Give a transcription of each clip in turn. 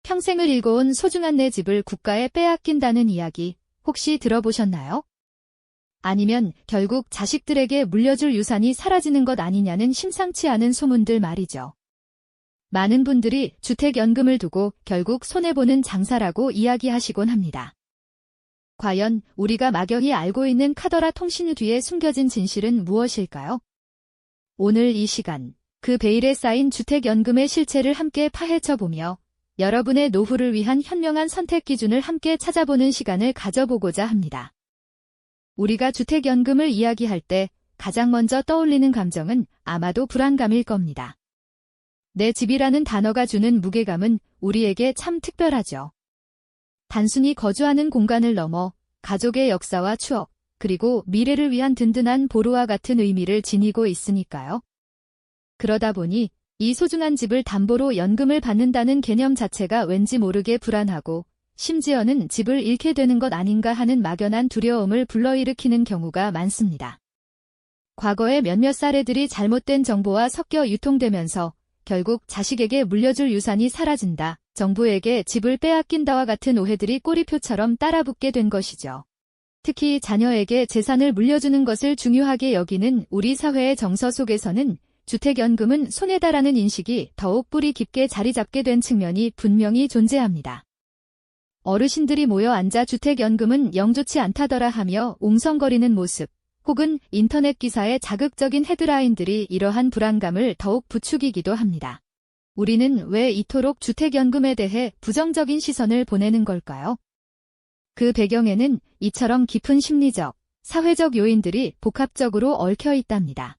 평생을 일궈온 소중한 내 집을 국가에 빼앗긴다는 이야기 혹시 들어보셨나요? 아니면 결국 자식들에게 물려줄 유산이 사라지는 것 아니냐는 심상치 않은 소문들 말이죠. 많은 분들이 주택연금을 두고 결국 손해보는 장사라고 이야기하시곤 합니다. 과연 우리가 막연히 알고 있는 카더라 통신 뒤에 숨겨진 진실은 무엇일까요? 오늘 이 시간, 그 베일에 쌓인 주택연금의 실체를 함께 파헤쳐보며 여러분의 노후를 위한 현명한 선택 기준을 함께 찾아보는 시간을 가져보고자 합니다. 우리가 주택연금을 이야기할 때 가장 먼저 떠올리는 감정은 아마도 불안감일 겁니다. 내 집이라는 단어가 주는 무게감은 우리에게 참 특별하죠. 단순히 거주하는 공간을 넘어 가족의 역사와 추억, 그리고 미래를 위한 든든한 보루와 같은 의미를 지니고 있으니까요. 그러다 보니 이 소중한 집을 담보로 연금을 받는다는 개념 자체가 왠지 모르게 불안하고 심지어는 집을 잃게 되는 것 아닌가 하는 막연한 두려움을 불러일으키는 경우가 많습니다. 과거의 몇몇 사례들이 잘못된 정보와 섞여 유통되면서 결국 자식에게 물려줄 유산이 사라진다, 정부에게 집을 빼앗긴다와 같은 오해들이 꼬리표처럼 따라붙게 된 것이죠. 특히 자녀에게 재산을 물려주는 것을 중요하게 여기는 우리 사회의 정서 속에서는 주택연금은 손해다라는 인식이 더욱 뿌리 깊게 자리 잡게 된 측면이 분명히 존재합니다. 어르신들이 모여 앉아 주택연금은 영 좋지 않다더라 하며 웅성거리는 모습, 혹은 인터넷 기사의 자극적인 헤드라인들이 이러한 불안감을 더욱 부추기기도 합니다. 우리는 왜 이토록 주택연금에 대해 부정적인 시선을 보내는 걸까요? 그 배경에는 이처럼 깊은 심리적, 사회적 요인들이 복합적으로 얽혀 있답니다.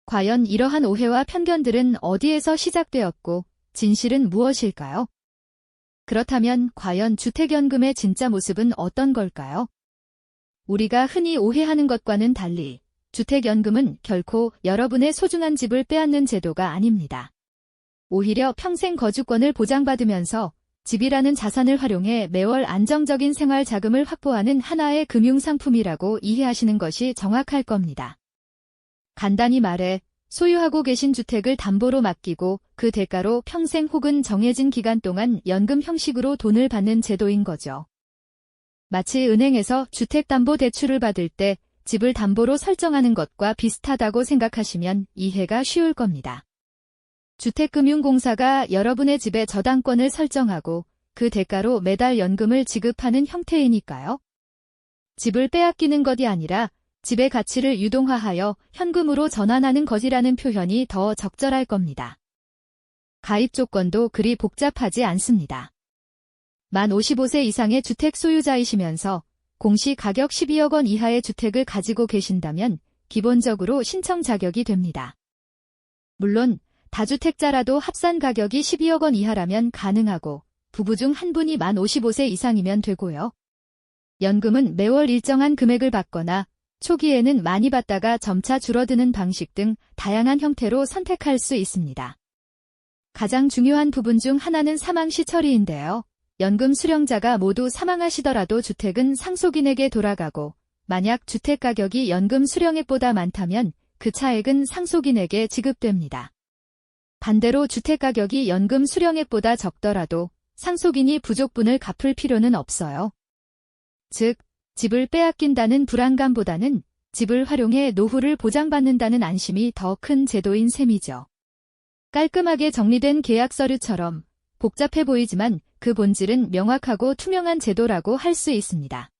과연 이러한 오해와 편견들은 어디에서 시작되었고 진실은 무엇일까요? 그렇다면 과연 주택연금의 진짜 모습은 어떤 걸까요? 우리가 흔히 오해하는 것과는 달리 주택연금은 결코 여러분의 소중한 집을 빼앗는 제도가 아닙니다. 오히려 평생 거주권을 보장받으면서 집이라는 자산을 활용해 매월 안정적인 생활 자금을 확보하는 하나의 금융상품이라고 이해하시는 것이 정확할 겁니다. 간단히 말해 소유하고 계신 주택을 담보로 맡기고 그 대가로 평생 혹은 정해진 기간 동안 연금 형식으로 돈을 받는 제도인 거죠. 마치 은행에서 주택담보대출을 받을 때 집을 담보로 설정하는 것과 비슷하다고 생각하시면 이해가 쉬울 겁니다. 주택금융공사가 여러분의 집에 저당권을 설정하고 그 대가로 매달 연금을 지급하는 형태이니까요. 집을 빼앗기는 것이 아니라 집의 가치를 유동화하여 현금으로 전환하는 것이라는 표현이 더 적절할 겁니다. 가입 조건도 그리 복잡하지 않습니다. 만 55세 이상의 주택 소유자이시면서 공시 가격 12억 원 이하의 주택을 가지고 계신다면 기본적으로 신청 자격이 됩니다. 물론 다주택자라도 합산 가격이 12억 원 이하라면 가능하고 부부 중 한 분이 만 55세 이상이면 되고요. 연금은 매월 일정한 금액을 받거나 초기에는 많이 받다가 점차 줄어드는 방식 등 다양한 형태로 선택할 수 있습니다. 가장 중요한 부분 중 하나는 사망시 처리인데요. 연금 수령자가 모두 사망하시더라도 주택은 상속인에게 돌아가고 만약 주택 가격이 연금 수령액보다 많다면 그 차액은 상속인에게 지급됩니다. 반대로 주택 가격이 연금 수령액보다 적더라도 상속인이 부족분을 갚을 필요는 없어요. 즉, 집을 빼앗긴다는 불안감보다는 집을 활용해 노후를 보장받는다는 안심이 더 큰 제도인 셈이죠. 깔끔하게 정리된 계약 서류처럼 복잡해 보이지만 그 본질은 명확하고 투명한 제도라고 할 수 있습니다.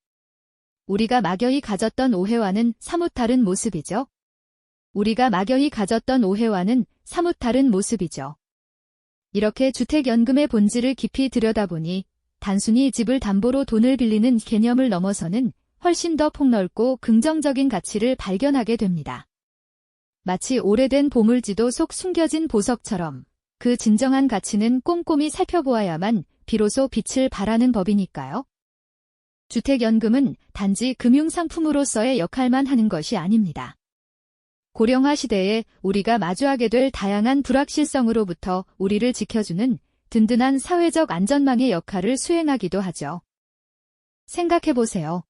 우리가 막연히 가졌던 오해와는 사뭇 다른 모습이죠. 이렇게 주택연금의 본질을 깊이 들여다보니 단순히 집을 담보로 돈을 빌리는 개념을 넘어서는 훨씬 더 폭넓고 긍정적인 가치를 발견하게 됩니다. 마치 오래된 보물지도 속 숨겨진 보석처럼 그 진정한 가치는 꼼꼼히 살펴보아야만 비로소 빛을 발하는 법이니까요. 주택연금은 단지 금융상품으로서의 역할만 하는 것이 아닙니다. 고령화 시대에 우리가 마주하게 될 다양한 불확실성으로부터 우리를 지켜주는 든든한 사회적 안전망의 역할을 수행하기도 하죠. 생각해보세요.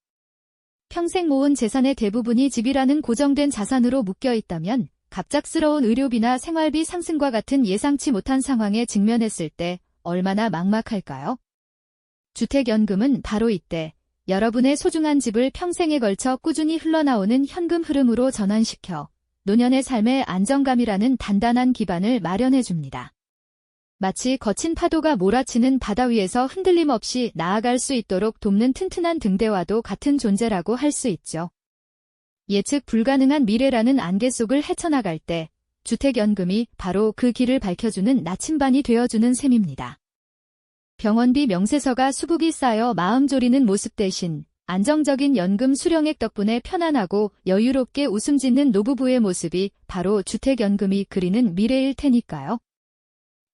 평생 모은 재산의 대부분이 집이라는 고정된 자산으로 묶여 있다면 갑작스러운 의료비나 생활비 상승과 같은 예상치 못한 상황에 직면했을 때 얼마나 막막할까요? 주택연금은 바로 이때 여러분의 소중한 집을 평생에 걸쳐 꾸준히 흘러나오는 현금 흐름으로 전환시켜 노년의 삶의 안정감이라는 단단한 기반을 마련해 줍니다. 마치 거친 파도가 몰아치는 바다 위에서 흔들림 없이 나아갈 수 있도록 돕는 튼튼한 등대와도 같은 존재라고 할 수 있죠. 예측 불가능한 미래라는 안개 속을 헤쳐나갈 때 주택연금이 바로 그 길을 밝혀주는 나침반이 되어주는 셈입니다. 병원비 명세서가 수북이 쌓여 마음 졸이는 모습 대신 안정적인 연금 수령액 덕분에 편안하고 여유롭게 웃음 짓는 노부부의 모습이 바로 주택연금이 그리는 미래일 테니까요.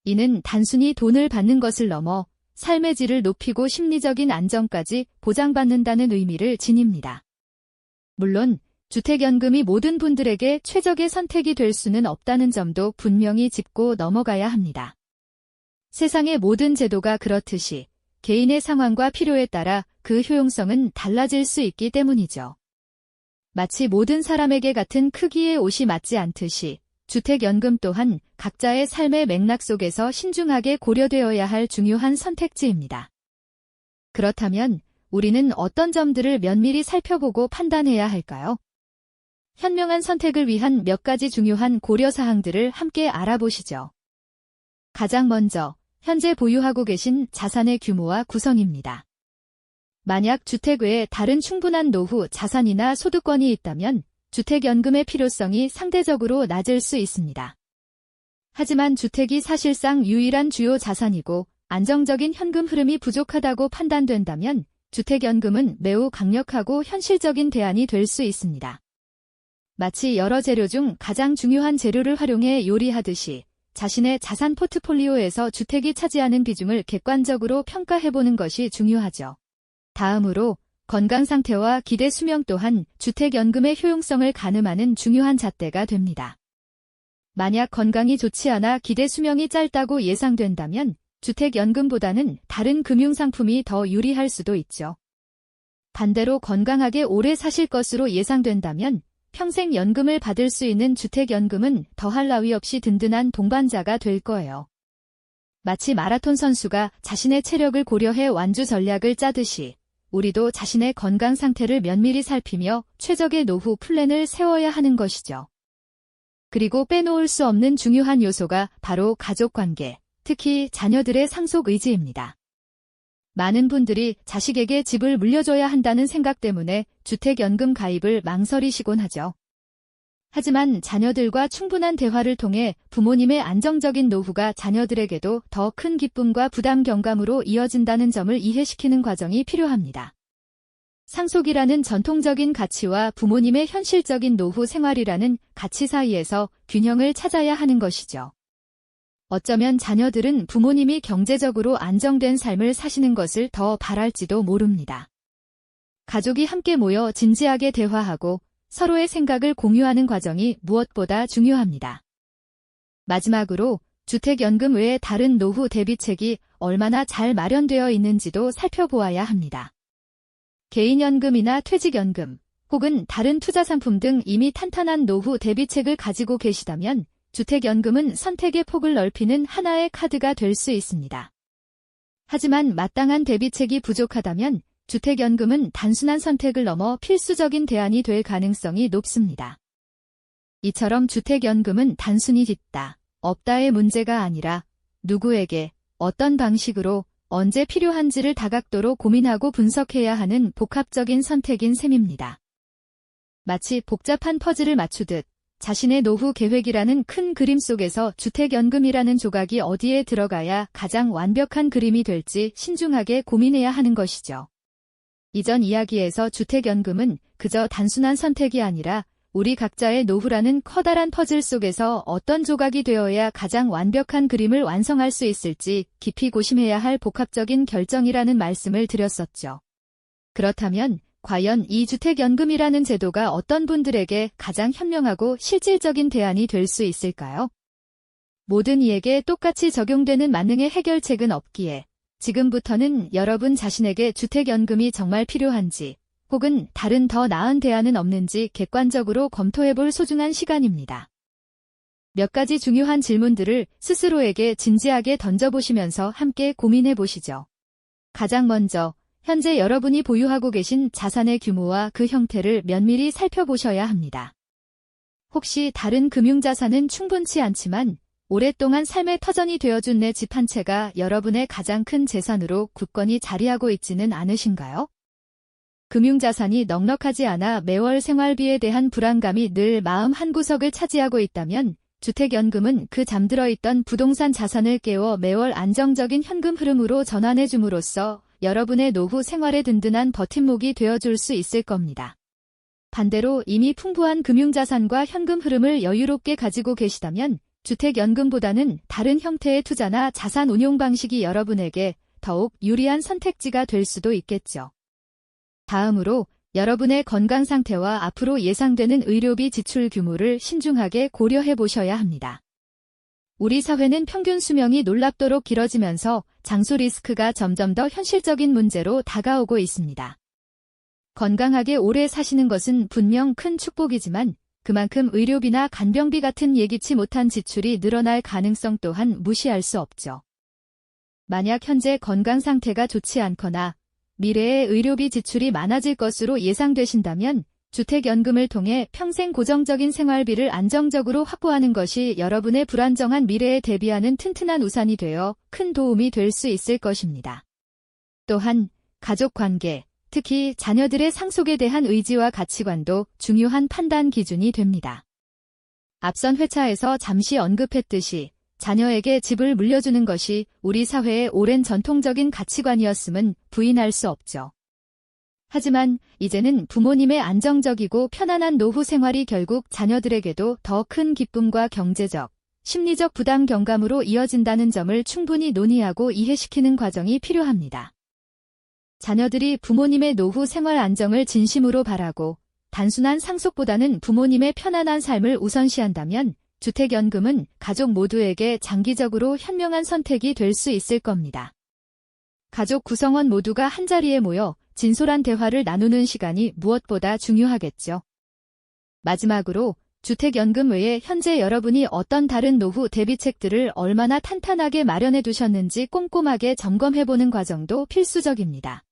이는 단순히 돈을 받는 것을 넘어 삶의 질을 높이고 심리적인 안정까지 보장받는다는 의미를 지닙니다. 물론 주택연금이 모든 분들에게 최적의 선택이 될 수는 없다는 점도 분명히 짚고 넘어가야 합니다. 세상의 모든 제도가 그렇듯이 개인의 상황과 필요에 따라 그 효용성은 달라질 수 있기 때문이죠. 마치 모든 사람에게 같은 크기의 옷이 맞지 않듯이 주택연금 또한 각자의 삶의 맥락 속에서 신중하게 고려되어야 할 중요한 선택지입니다. 그렇다면 우리는 어떤 점들을 면밀히 살펴보고 판단해야 할까요? 현명한 선택을 위한 몇 가지 중요한 고려사항들을 함께 알아보시죠. 가장 먼저 현재 보유하고 계신 자산의 규모와 구성입니다. 만약 주택 외에 다른 충분한 노후 자산이나 소득권이 있다면 주택연금의 필요성이 상대적으로 낮을 수 있습니다. 하지만 주택이 사실상 유일한 주요 자산이고 안정적인 현금 흐름이 부족하다고 판단된다면 주택연금은 매우 강력하고 현실적인 대안이 될 수 있습니다. 마치 여러 재료 중 가장 중요한 재료를 활용해 요리하듯이 자신의 자산 포트폴리오에서 주택이 차지하는 비중을 객관적으로 평가해보는 것이 중요하죠. 다음으로 건강 상태와 기대 수명 또한 주택연금의 효용성을 가늠하는 중요한 잣대가 됩니다. 만약 건강이 좋지 않아 기대 수명이 짧다고 예상된다면 주택연금보다는 다른 금융상품이 더 유리할 수도 있죠. 반대로 건강하게 오래 사실 것으로 예상된다면 평생 연금을 받을 수 있는 주택연금은 더할 나위 없이 든든한 동반자가 될 거예요. 마치 마라톤 선수가 자신의 체력을 고려해 완주 전략을 짜듯이 우리도 자신의 건강 상태를 면밀히 살피며 최적의 노후 플랜을 세워야 하는 것이죠. 그리고 빼놓을 수 없는 중요한 요소가 바로 가족관계, 특히 자녀들의 상속 의지입니다. 많은 분들이 자식에게 집을 물려줘야 한다는 생각 때문에 주택연금 가입을 망설이시곤 하죠. 하지만 자녀들과 충분한 대화를 통해 부모님의 안정적인 노후가 자녀들에게도 더 큰 기쁨과 부담 경감으로 이어진다는 점을 이해시키는 과정이 필요합니다. 상속이라는 전통적인 가치와 부모님의 현실적인 노후 생활이라는 가치 사이에서 균형을 찾아야 하는 것이죠. 어쩌면 자녀들은 부모님이 경제적으로 안정된 삶을 사시는 것을 더 바랄지도 모릅니다. 가족이 함께 모여 진지하게 대화하고 서로의 생각을 공유하는 과정이 무엇보다 중요합니다. 마지막으로 주택연금 외에 다른 노후 대비책이 얼마나 잘 마련되어 있는지도 살펴보아야 합니다. 개인연금이나 퇴직연금, 혹은 다른 투자상품 등 이미 탄탄한 노후 대비책을 가지고 계시다면 주택연금은 선택의 폭을 넓히는 하나의 카드가 될 수 있습니다. 하지만 마땅한 대비책이 부족하다면 주택연금은 단순한 선택을 넘어 필수적인 대안이 될 가능성이 높습니다. 이처럼 주택연금은 단순히 있다, 없다의 문제가 아니라 누구에게, 어떤 방식으로, 언제 필요한지를 다각도로 고민하고 분석해야 하는 복합적인 선택인 셈입니다. 마치 복잡한 퍼즐을 맞추듯 자신의 노후 계획이라는 큰 그림 속에서 주택연금이라는 조각이 어디에 들어가야 가장 완벽한 그림이 될지 신중하게 고민해야 하는 것이죠. 이전 이야기에서 주택연금은 그저 단순한 선택이 아니라 우리 각자의 노후라는 커다란 퍼즐 속에서 어떤 조각이 되어야 가장 완벽한 그림을 완성할 수 있을지 깊이 고심해야 할 복합적인 결정이라는 말씀을 드렸었죠. 그렇다면 과연 이 주택연금이라는 제도가 어떤 분들에게 가장 현명하고 실질적인 대안이 될 수 있을까요? 모든 이에게 똑같이 적용되는 만능의 해결책은 없기에 지금부터는 여러분 자신에게 주택연금이 정말 필요한지 혹은 다른 더 나은 대안은 없는지 객관적으로 검토해볼 소중한 시간입니다. 몇 가지 중요한 질문들을 스스로에게 진지하게 던져보시면서 함께 고민해 보시죠. 가장 먼저, 현재 여러분이 보유하고 계신 자산의 규모와 그 형태를 면밀히 살펴보셔야 합니다. 혹시 다른 금융자산은 충분치 않지만 오랫동안 삶의 터전이 되어준 내 집 한 채가 여러분의 가장 큰 재산으로 굳건히 자리하고 있지는 않으신가요? 금융자산이 넉넉하지 않아 매월 생활비에 대한 불안감이 늘 마음 한구석을 차지하고 있다면 주택연금은 그 잠들어 있던 부동산 자산을 깨워 매월 안정적인 현금 흐름으로 전환해 줌으로써 여러분의 노후 생활에 든든한 버팀목이 되어줄 수 있을 겁니다. 반대로 이미 풍부한 금융자산과 현금 흐름을 여유롭게 가지고 계시다면 주택연금보다는 다른 형태의 투자나 자산 운용 방식이 여러분에게 더욱 유리한 선택지가 될 수도 있겠죠. 다음으로 여러분의 건강 상태와 앞으로 예상되는 의료비 지출 규모를 신중하게 고려해 보셔야 합니다. 우리 사회는 평균 수명이 놀랍도록 길어지면서 장수 리스크가 점점 더 현실적인 문제로 다가오고 있습니다. 건강하게 오래 사시는 것은 분명 큰 축복이지만 그만큼 의료비나 간병비 같은 예기치 못한 지출이 늘어날 가능성 또한 무시할 수 없죠. 만약 현재 건강 상태가 좋지 않거나 미래에 의료비 지출이 많아질 것으로 예상되신다면 주택연금을 통해 평생 고정적인 생활비를 안정적으로 확보하는 것이 여러분의 불안정한 미래에 대비하는 튼튼한 우산이 되어 큰 도움이 될 수 있을 것입니다. 또한 가족관계, 특히 자녀들의 상속에 대한 의지와 가치관도 중요한 판단 기준이 됩니다. 앞선 회차에서 잠시 언급했듯이 자녀에게 집을 물려주는 것이 우리 사회의 오랜 전통적인 가치관이었음은 부인할 수 없죠. 하지만 이제는 부모님의 안정적이고 편안한 노후 생활이 결국 자녀들에게도 더 큰 기쁨과 경제적, 심리적 부담 경감으로 이어진다는 점을 충분히 논의하고 이해시키는 과정이 필요합니다. 자녀들이 부모님의 노후 생활 안정을 진심으로 바라고 단순한 상속보다는 부모님의 편안한 삶을 우선시한다면 주택연금은 가족 모두에게 장기적으로 현명한 선택이 될 수 있을 겁니다. 가족 구성원 모두가 한자리에 모여 진솔한 대화를 나누는 시간이 무엇보다 중요하겠죠. 마지막으로 주택연금 외에 현재 여러분이 어떤 다른 노후 대비책들을 얼마나 탄탄하게 마련해 두셨는지 꼼꼼하게 점검해보는 과정도 필수적입니다.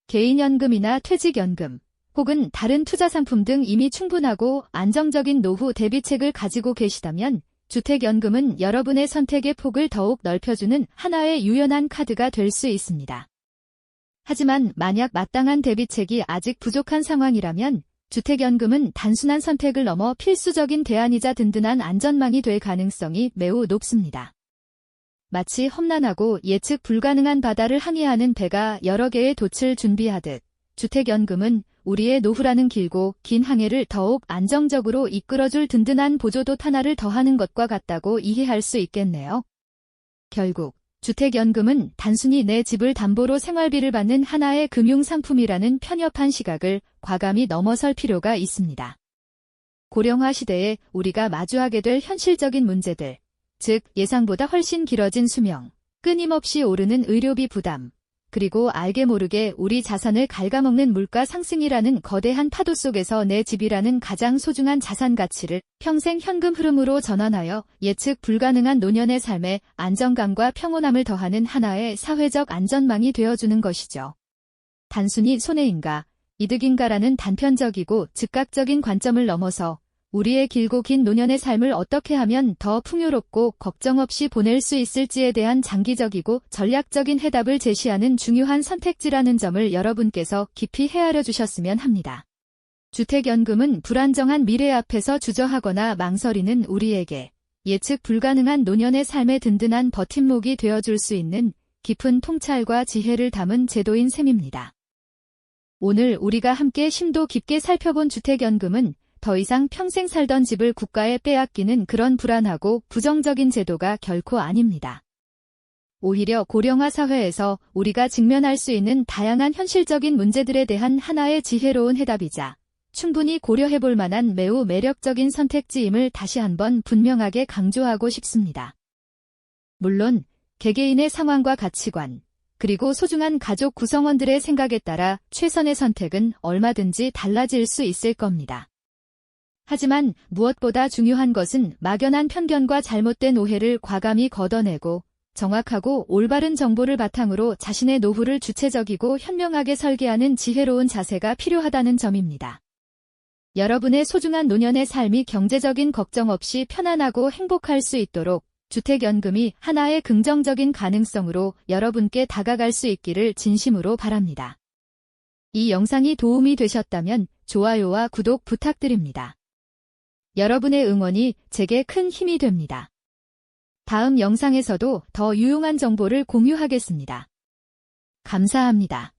개인연금이나 퇴직연금, 혹은 다른 투자 상품 등 이미 충분하고 안정적인 노후 대비책을 가지고 계시다면 주택연금은 여러분의 선택의 폭을 더욱 넓혀주는 하나의 유연한 카드가 될 수 있습니다. 하지만 만약 마땅한 대비책이 아직 부족한 상황이라면 주택연금은 단순한 선택을 넘어 필수적인 대안이자 든든한 안전망이 될 가능성이 매우 높습니다. 마치 험난하고 예측 불가능한 바다를 항해하는 배가 여러 개의 돛을 준비하듯 주택연금은 우리의 노후라는 길고 긴 항해를 더욱 안정적으로 이끌어줄 든든한 보조봇 하나를 더하는 것과 같다고 이해할 수 있겠네요. 결국 주택연금은 단순히 내 집을 담보로 생활비를 받는 하나의 금융상품이라는 편협한 시각을 과감히 넘어설 필요가 있습니다. 고령화 시대에 우리가 마주하게 될 현실적인 문제들, 즉 예상보다 훨씬 길어진 수명, 끊임없이 오르는 의료비 부담, 그리고 알게 모르게 우리 자산을 갉아먹는 물가 상승이라는 거대한 파도 속에서 내 집이라는 가장 소중한 자산 가치를 평생 현금 흐름으로 전환하여 예측 불가능한 노년의 삶에 안정감과 평온함을 더하는 하나의 사회적 안전망이 되어주는 것이죠. 단순히 손해인가, 이득인가라는 단편적이고 즉각적인 관점을 넘어서 우리의 길고 긴 노년의 삶을 어떻게 하면 더 풍요롭고 걱정 없이 보낼 수 있을지에 대한 장기적이고 전략적인 해답을 제시하는 중요한 선택지라는 점을 여러분께서 깊이 헤아려 주셨으면 합니다. 주택연금은 불안정한 미래 앞에서 주저하거나 망설이는 우리에게 예측 불가능한 노년의 삶의 든든한 버팀목이 되어줄 수 있는 깊은 통찰과 지혜를 담은 제도인 셈입니다. 오늘 우리가 함께 심도 깊게 살펴본 주택연금은 더 이상 평생 살던 집을 국가에 빼앗기는 그런 불안하고 부정적인 제도가 결코 아닙니다. 오히려 고령화 사회에서 우리가 직면할 수 있는 다양한 현실적인 문제들에 대한 하나의 지혜로운 해답이자 충분히 고려해볼 만한 매우 매력적인 선택지임을 다시 한번 분명하게 강조하고 싶습니다. 물론 개개인의 상황과 가치관, 그리고 소중한 가족 구성원들의 생각에 따라 최선의 선택은 얼마든지 달라질 수 있을 겁니다. 하지만 무엇보다 중요한 것은 막연한 편견과 잘못된 오해를 과감히 걷어내고 정확하고 올바른 정보를 바탕으로 자신의 노후를 주체적이고 현명하게 설계하는 지혜로운 자세가 필요하다는 점입니다. 여러분의 소중한 노년의 삶이 경제적인 걱정 없이 편안하고 행복할 수 있도록 주택연금이 하나의 긍정적인 가능성으로 여러분께 다가갈 수 있기를 진심으로 바랍니다. 이 영상이 도움이 되셨다면 좋아요와 구독 부탁드립니다. 여러분의 응원이 제게 큰 힘이 됩니다. 다음 영상에서도 더 유용한 정보를 공유하겠습니다. 감사합니다.